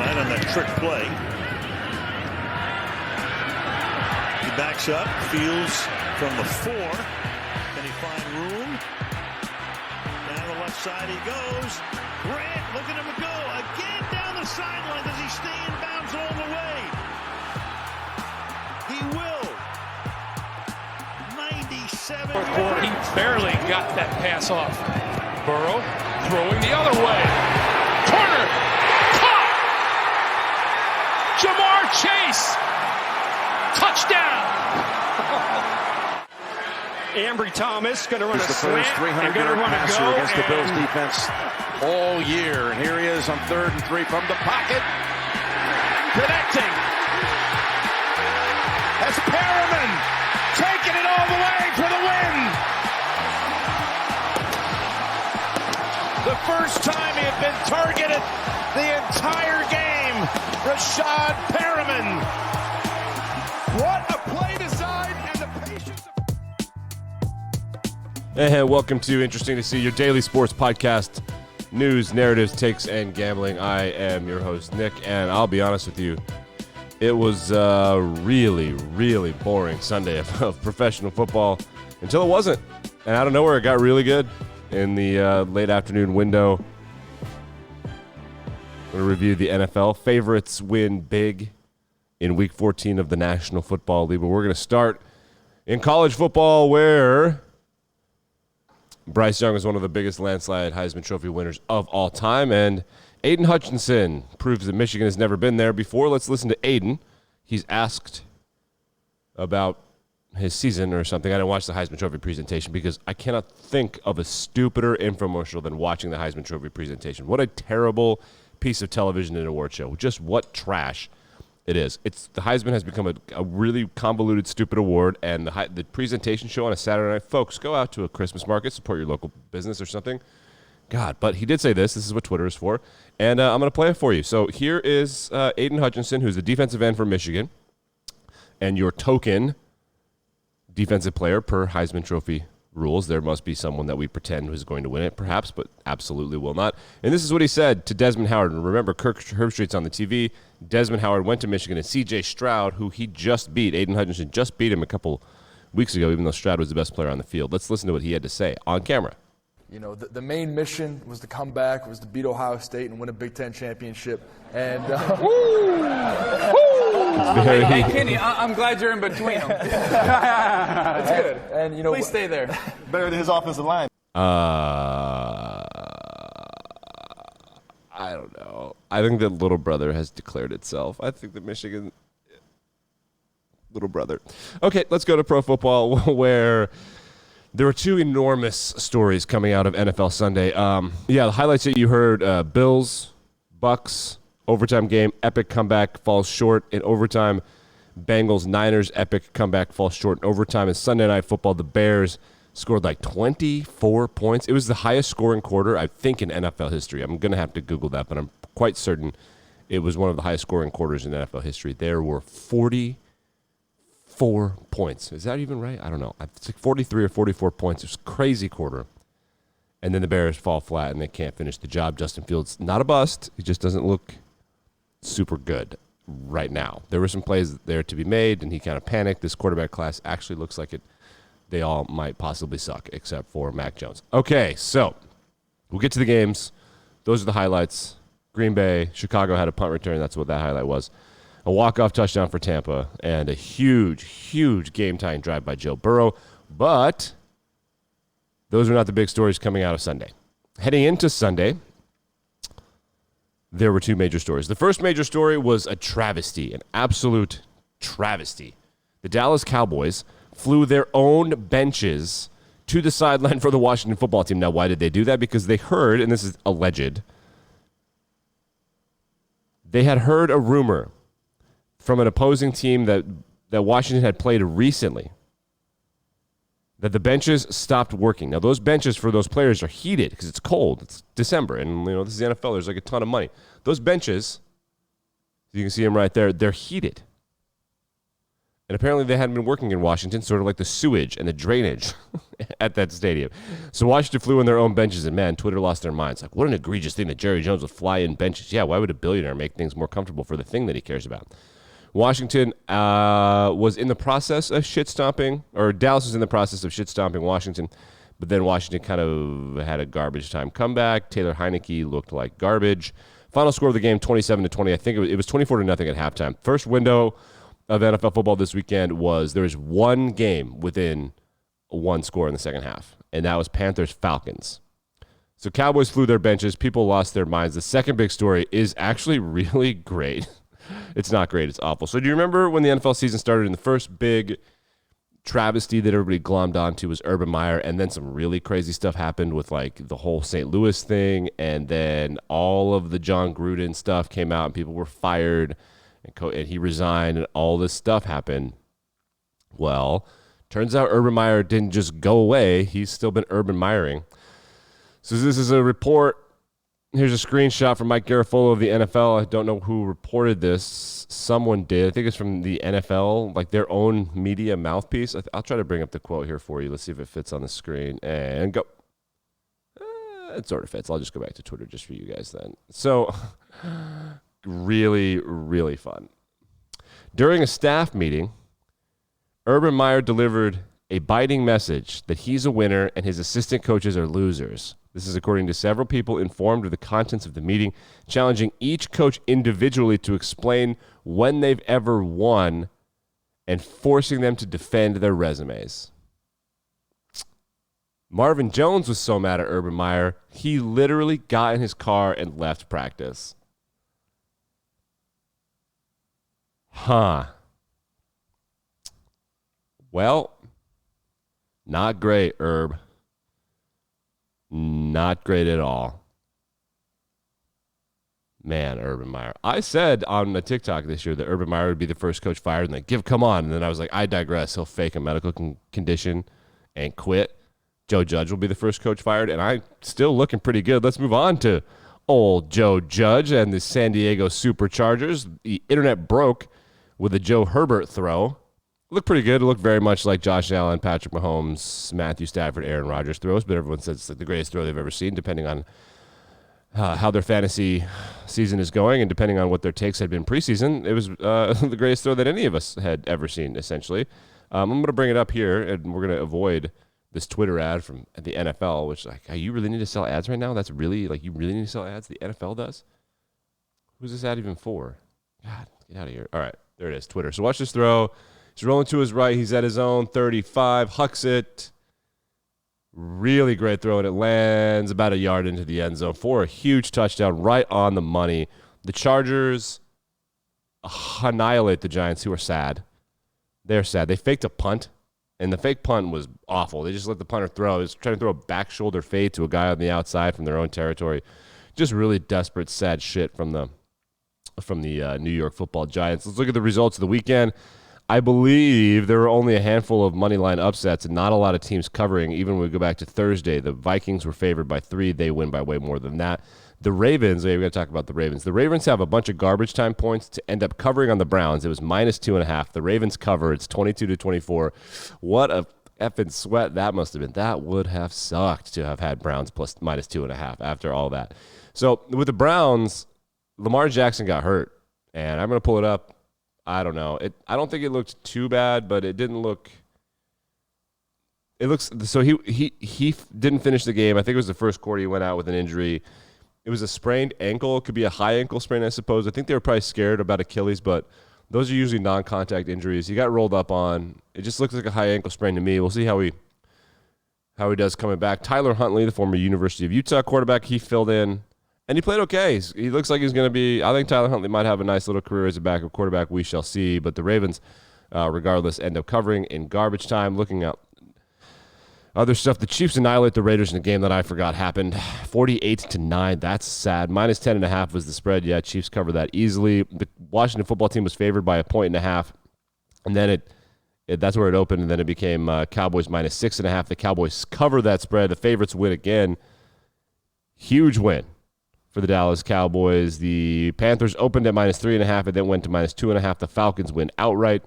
tonight on that trick play. He backs up, fields from the 4. Can he find room? Down the left side he goes. Grant, look at him go. Again down the sideline. Does he stay in bounds all the way? He will. 97. He barely got that pass off. Burrow throwing the other way. Corner. Caught. Jamar Chase. Touchdown. Ambry Thomas going to run a slant and going to run a go against the Bills defense all year. And here he is on 3rd and 3 from the pocket. Connecting. As Perriman taking it all the way for the win. The first time he had been targeted the entire game. Rashad Perriman. What a play design and the patience. Hey, welcome to Interesting to See, your daily sports podcast, news, narratives, takes, and gambling. I am your host, Nick, and I'll be honest with you, it was a really, really boring Sunday of professional football until it wasn't. And out of nowhere, it got really good in the late afternoon window. I'm going to review the NFL. Favorites win big in Week 14 of the National Football League. But we're going to start in college football, where Bryce Young is one of the biggest landslide Heisman Trophy winners of all time, and Aiden Hutchinson proves that Michigan has never been there before. Let's listen to Aiden. He's asked about his season or something. I didn't watch the Heisman Trophy presentation because I cannot think of a stupider infomercial than watching the Heisman Trophy presentation. What a terrible piece of television and award show. Just what trash it is. The Heisman has become a really convoluted, stupid award, and the presentation show on a Saturday night. Folks, go out to a Christmas market, support your local business or something. God, but he did say this. This is what Twitter is for, and I'm going to play it for you. So here is Aiden Hutchinson, who's the defensive end for Michigan, and your token defensive player per Heisman Trophy rules. There must be someone that we pretend is going to win it, perhaps, but absolutely will not. And this is what he said to Desmond Howard. And remember, Kirk Herbstreit's on the TV. Desmond Howard went to Michigan, and C.J. Stroud, who he just beat, Aiden Hutchinson just beat him a couple weeks ago, even though Stroud was the best player on the field. Let's listen to what he had to say on camera. You know, the main mission was to come back, was to beat Ohio State and win a Big Ten championship. And Hey, Kenny, I'm glad you're in between them. That's good. And you know, please stay there. Better than his offensive line. I don't know. I think that little brother has declared itself. I think that Michigan, little brother. Okay, let's go to pro football, where there were two enormous stories coming out of NFL Sunday. The highlights that you heard, Bills, Bucks, overtime game, epic comeback, falls short in overtime. Bengals, Niners, epic comeback, falls short in overtime. And Sunday Night Football, the Bears scored like 24 points. It was the highest scoring quarter, I think, in NFL history. I'm going to have to Google that, but I'm quite certain it was one of the highest scoring quarters in NFL history. There were 44 points. Is that even right? I don't know. It's like 43 or 44 points. It was a crazy quarter. And then the Bears fall flat, and they can't finish the job. Justin Fields, not a bust. He just doesn't look super good right now. There were some plays there to be made, and he kind of panicked. This quarterback class actually looks like they all might possibly suck, except for Mac Jones. Okay, so we'll get to the games. Those are the highlights. Green Bay, Chicago had a punt return. That's what that highlight was. A walk-off touchdown for Tampa, and a huge, huge game-tying drive by Joe Burrow. But those are not the big stories coming out of Sunday. Heading into Sunday, there were two major stories. The first major story was a travesty, an absolute travesty. The Dallas Cowboys flew their own benches to the sideline for the Washington football team. Now, why did they do that? Because they heard, and this is alleged, they had heard a rumor from an opposing team that Washington had played recently that the benches stopped working. Now, those benches for those players are heated because it's cold. It's December, and this is the NFL. There's like a ton of money. Those benches, you can see them right there, they're heated. And apparently they hadn't been working in Washington, sort of like the sewage and the drainage at that stadium. So Washington flew in their own benches, and man, Twitter lost their minds. Like, what an egregious thing that Jerry Jones would fly in benches. Yeah, why would a billionaire make things more comfortable for the thing that he cares about? Washington was in the process of shit-stomping, or Dallas was in the process of shit-stomping Washington, but then Washington kind of had a garbage time comeback. Taylor Heineke looked like garbage. Final score of the game, 27-20. I think it was 24-0 at halftime. First window of NFL football this weekend was there was one game within one score in the second half, and that was Panthers-Falcons. So Cowboys flew their benches. People lost their minds. The second big story is actually really great. It's not great. It's awful. So do you remember when the NFL season started and the first big travesty that everybody glommed onto was Urban Meyer, and then some really crazy stuff happened with like the whole St. Louis thing, and then all of the John Gruden stuff came out and people were fired, and he resigned, and all this stuff happened. Well, turns out Urban Meyer didn't just go away. He's still been Urban Meyering. So this is a report. Here's a screenshot from Mike Garafolo of the NFL. I don't know who reported this. Someone did. I think it's from the NFL, like their own media mouthpiece. I'll try to bring up the quote here for you. Let's see if it fits on the screen. And go. It sort of fits. I'll just go back to Twitter just for you guys then. So really, really fun. During a staff meeting, Urban Meyer delivered a biting message that he's a winner and his assistant coaches are losers. This is according to several people informed of the contents of the meeting, challenging each coach individually to explain when they've ever won and forcing them to defend their resumes. Marvin Jones was so mad at Urban Meyer, he literally got in his car and left practice. Well, not great, Herb. Not great at all. Man, Urban Meyer. I said on a TikTok this year that Urban Meyer would be the first coach fired, and like, come on. And then I was like, I digress. He'll fake a medical condition and quit. Joe Judge will be the first coach fired, and I'm still looking pretty good. Let's move on to old Joe Judge and the San Diego Superchargers. The internet broke with a Joe Herbert throw. Looked pretty good. It looked very much like Josh Allen, Patrick Mahomes, Matthew Stafford, Aaron Rodgers throws, but everyone says it's like the greatest throw they've ever seen, depending on how their fantasy season is going and depending on what their takes had been preseason. It was the greatest throw that any of us had ever seen, essentially. I'm going to bring it up here, and we're going to avoid this Twitter ad from the NFL, which, like, you really need to sell ads right now? That's really, like, you really need to sell ads? The NFL does? Who's this ad even for? God, get out of here. All right, there it is, Twitter. So watch this throw. He's rolling to his right. He's at his own 35. Hucks it. Really great throw, and it lands about a yard into the end zone for a huge touchdown right on the money. The Chargers annihilate the Giants, who are sad. They're sad. They faked a punt, and the fake punt was awful. They just let the punter throw. He was trying to throw a back shoulder fade to a guy on the outside from their own territory. Just really desperate, sad shit from the New York Football Giants. Let's look at the results of the weekend. I believe there were only a handful of money line upsets and not a lot of teams covering. Even when we go back to Thursday, the Vikings were favored by 3. They win by way more than that. The Ravens, we're going to talk about the Ravens. The Ravens have a bunch of garbage time points to end up covering on the Browns. It was -2.5. The Ravens cover. It's 22-24. What a effing sweat that must have been. That would have sucked to have had Browns plus -2.5 after all that. So with the Browns, Lamar Jackson got hurt, and I'm going to pull it up. I don't know. I don't think it looked too bad, but it didn't look. It looks so he didn't finish the game. I think it was the first quarter. He went out with an injury. It was a sprained ankle. It could be a high ankle sprain, I suppose. I think they were probably scared about Achilles, but those are usually non-contact injuries. He got rolled up on. It just looks like a high ankle sprain to me. We'll see how he does coming back. Tyler Huntley, the former University of Utah quarterback, he filled in. And he played okay. He looks like he's going to be – I think Tyler Huntley might have a nice little career as a backup quarterback. We shall see. But the Ravens, regardless, end up covering in garbage time. Looking at other stuff, the Chiefs annihilate the Raiders in a game that I forgot happened. 48-9. That's sad. -10.5 was the spread. Yeah, Chiefs cover that easily. The Washington football team was favored by 1.5. And then that's where it opened, and then it became Cowboys -6.5. The Cowboys cover that spread. The favorites win again. Huge win for the Dallas Cowboys. The Panthers opened at -3.5 and then went to -2.5. The Falcons win outright.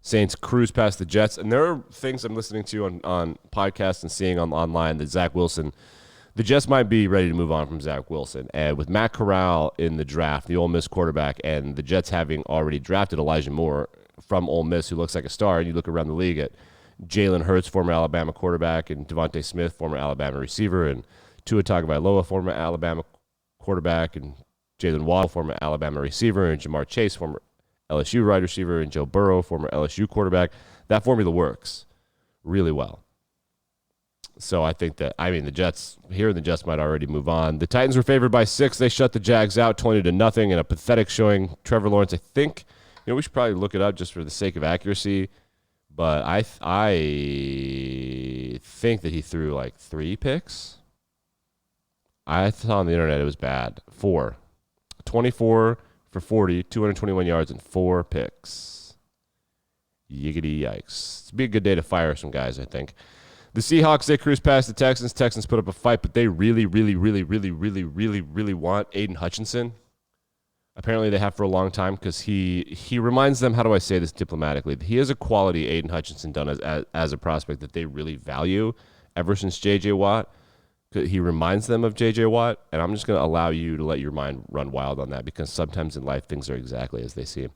Saints cruise past the Jets. And there are things I'm listening to on podcasts and seeing online that Zach Wilson, the Jets might be ready to move on from Zach Wilson. And with Matt Corral in the draft, the Ole Miss quarterback, and the Jets having already drafted Elijah Moore from Ole Miss, who looks like a star, and you look around the league at Jalen Hurts, former Alabama quarterback, and Devontae Smith, former Alabama receiver, and Tua Tagovailoa, former Alabama quarterback, and Jalen Waddle, former Alabama receiver, and Jamar Chase, former LSU wide receiver, and Joe Burrow, former LSU quarterback. That formula works really well. So I think that, the Jets might already move on. The Titans were favored by 6. They shut the Jags out 20-0 in a pathetic showing. Trevor Lawrence, I think, we should probably look it up just for the sake of accuracy, but I think that he threw like 3 picks. I saw on the internet it was bad. 4. 24 for 40, 221 yards, and 4 picks. Yiggity yikes. It'd be a good day to fire some guys, I think. The Seahawks, they cruise past the Texans. Texans put up a fight, but they really want Aiden Hutchinson. Apparently they have for a long time because he reminds them, how do I say this diplomatically? He has a quality Aiden Hutchinson done as a prospect that they really value ever since J.J. Watt. He reminds them of J.J. Watt, and I'm just going to allow you to let your mind run wild on that because sometimes in life things are exactly as they seem.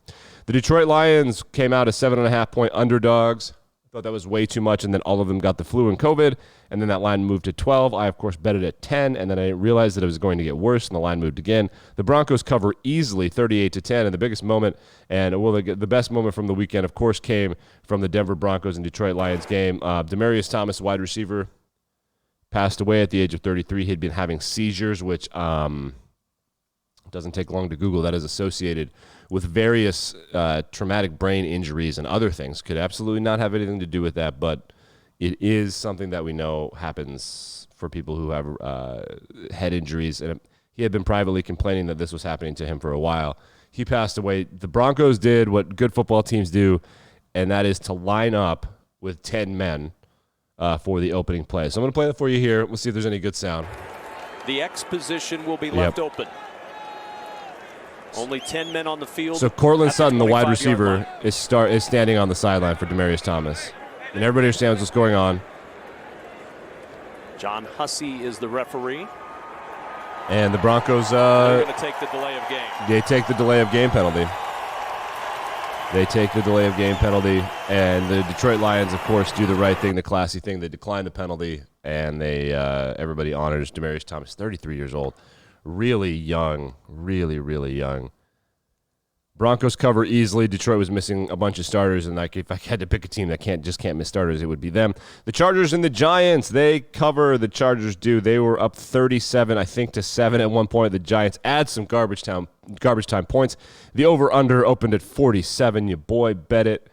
The Detroit Lions came out as 7.5-point underdogs. I thought that was way too much, and then all of them got the flu and COVID, and then that line moved to 12. I, of course, bet it at 10, and then I realized that it was going to get worse, and the line moved again. The Broncos cover easily 38-10, and the biggest moment, the best moment from the weekend, of course, came from the Denver Broncos and Detroit Lions game. Demaryius Thomas, wide receiver, passed away at the age of 33. He'd been having seizures, which doesn't take long to Google. That is associated with various traumatic brain injuries and other things. Could absolutely not have anything to do with that, but it is something that we know happens for people who have head injuries. And he had been privately complaining that this was happening to him for a while. He passed away. The Broncos did what good football teams do, and that is to line up with 10 men for the opening play. So I'm going to play that for you here. We'll see if there's any good sound. The X position will be left open. Only 10 men on the field. So Cortland Sutton, the wide receiver, is standing on the sideline for Demaryius Thomas. And everybody understands what's going on. John Hussey is the referee. And the Broncos, they're going to take the delay of game. They take the delay of game penalty. And the Detroit Lions, of course, do the right thing, the classy thing. They decline the penalty, and everybody honors Demaryius Thomas, 33 years old. Really young, really young. Broncos cover easily. Detroit was missing a bunch of starters, and if I had to pick a team that just can't miss starters, it would be them. The Chargers and the Giants, they cover. The Chargers do. They were up 37, I think, to 7 at one point. The Giants add some garbage time points. The over/under opened at 47. Your boy bet it.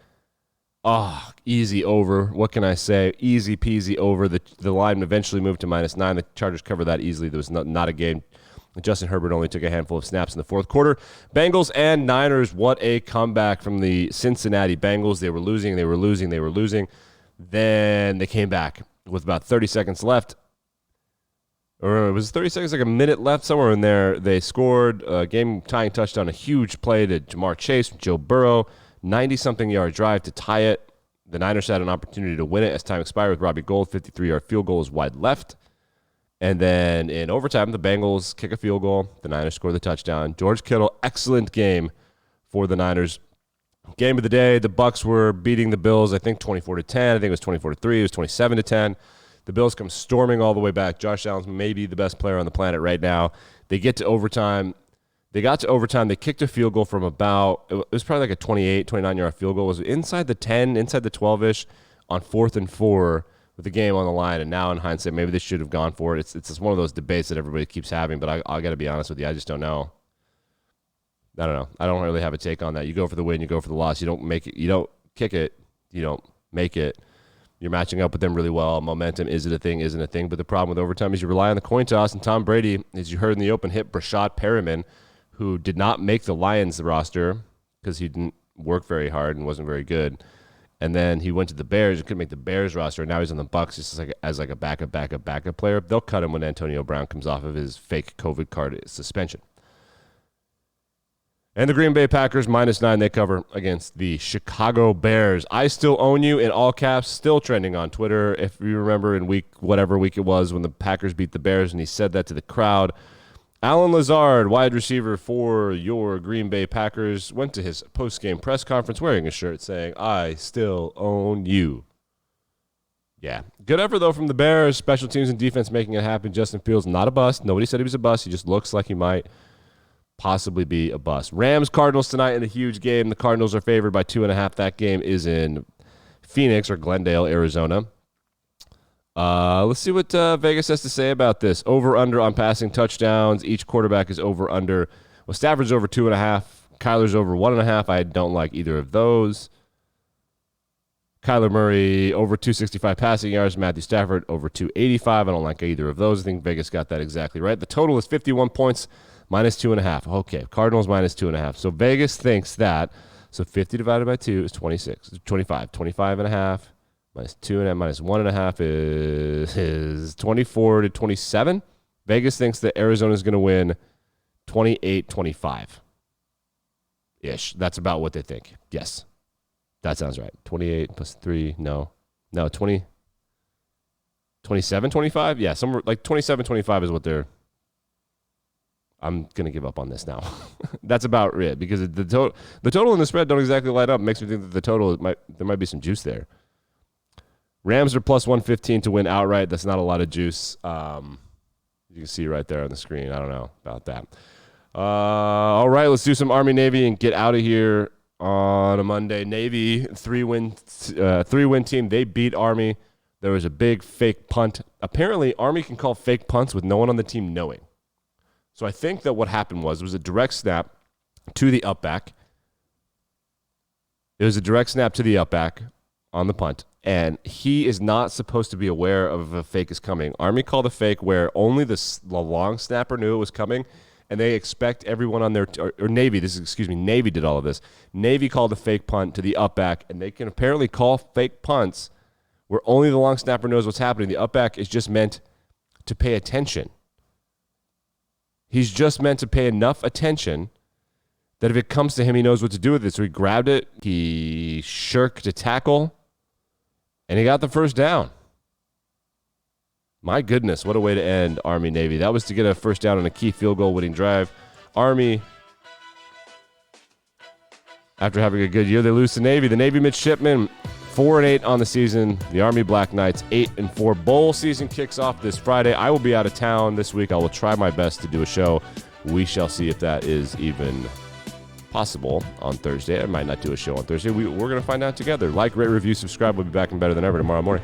Oh, easy over. What can I say? Easy peasy over. The line eventually moved to -9. The Chargers covered that easily. There was not a game. Justin Herbert only took a handful of snaps in the fourth quarter. Bengals and Niners, what a comeback from the Cincinnati Bengals. They were losing. Then they came back with about 30 seconds left. Or it was 30 seconds, like a minute left, somewhere in there. They scored a game-tying touchdown, a huge play to Jamar Chase, Joe Burrow, 90-something yard drive to tie it. The Niners had an opportunity to win it as time expired with Robbie Gould. 53-yard field goal was wide left. And then in overtime, the Bengals kick a field goal. The Niners score the touchdown. George Kittle, excellent game for the Niners. Game of the day, the Bucs were beating the Bills, I think 24-10. I think it was 24-3. It was 27-10. The Bills come storming all the way back. Josh Allen's maybe the best player on the planet right now. They get to overtime. They got to overtime. They kicked a field goal from about, it was probably like a 28, 29-yard field goal. It was inside the 10, inside the 12-ish on 4th and 4 with the game on the line. And now in hindsight, maybe they should have gone for it. It's just one of those debates that everybody keeps having, but I got to be honest with you. I just don't know. I don't know. I don't really have a take on that. You go for the win, you go for the loss. You don't make it. You don't kick it. You don't make it. You're matching up with them really well. Momentum, is it a thing, isn't a thing? But the problem with overtime is you rely on the coin toss, and Tom Brady, as you heard in the open, hit Brashad Perriman, who did not make the Lions roster because he didn't work very hard and wasn't very good. And then he went to the Bears and couldn't make the Bears roster. And now he's on the Bucs just as a backup player. They'll cut him when Antonio Brown comes off of his fake COVID card suspension. And the Green Bay Packers, -9, they cover against the Chicago Bears. I still own you in all caps, still trending on Twitter. If you remember in whatever week it was when the Packers beat the Bears and he said that to the crowd, Alan Lazard, wide receiver for your Green Bay Packers, went to his post-game press conference wearing a shirt saying, I still own you. Yeah. Good effort, though, from the Bears. Special teams and defense making it happen. Justin Fields, not a bust. Nobody said he was a bust. He just looks like he might possibly be a bust. Rams-Cardinals tonight in a huge game. The Cardinals are favored by 2.5. That game is in Phoenix or Glendale, Arizona. Let's see what Vegas has to say about this. Over-under on passing touchdowns. Each quarterback is over-under. Well, Stafford's over 2.5. Kyler's over 1.5. I don't like either of those. Kyler Murray over 265 passing yards. Matthew Stafford over 285. I don't like either of those. I think Vegas got that exactly right. The total is 51 points, -2.5. Okay, Cardinals -2.5. So Vegas thinks that. So 50 divided by 2 is 26. 25. 25.5. -2.5, -1.5 is 24 to 27. Vegas thinks that Arizona is going to win 28-25-ish. That's about what they think. Yes, that sounds right. 28 plus 3, no, 20, 27-25. Yeah, somewhere like 27-25 is what they're. I'm going to give up on this now. That's about it because the total and the spread don't exactly light up. It makes me think that the total there might be some juice there. Rams are +115 to win outright. That's not a lot of juice. You can see right there on the screen. I don't know about that. All right, let's do some Army-Navy and get out of here on a Monday. Navy, three-win team. They beat Army. There was a big fake punt. Apparently, Army can call fake punts with no one on the team knowing. So I think that what happened was a direct snap to the upback. It was a direct snap to the upback on the punt. And he is not supposed to be aware of a fake is coming. Army called a fake where only the long snapper knew it was coming, and they expect everyone on their or Navy. Navy did all of this. Navy called a fake punt to the upback, and they can apparently call fake punts where only the long snapper knows what's happening. The upback is just meant to pay attention. He's just meant to pay enough attention that if it comes to him, he knows what to do with it. So he grabbed it, he shirked a tackle, and he got the first down. My goodness, what a way to end Army-Navy. That was to get a first down on a key field goal winning drive. Army, after having a good year, they lose to Navy. The Navy midshipmen, 4-8 on the season. The Army Black Knights, 8-4. Bowl season kicks off this Friday. I will be out of town this week. I will try my best to do a show. We shall see if that is even possible on Thursday. I might not do a show on Thursday. We're going to find out together. Like, rate, review, subscribe. We'll be back and better than ever tomorrow morning.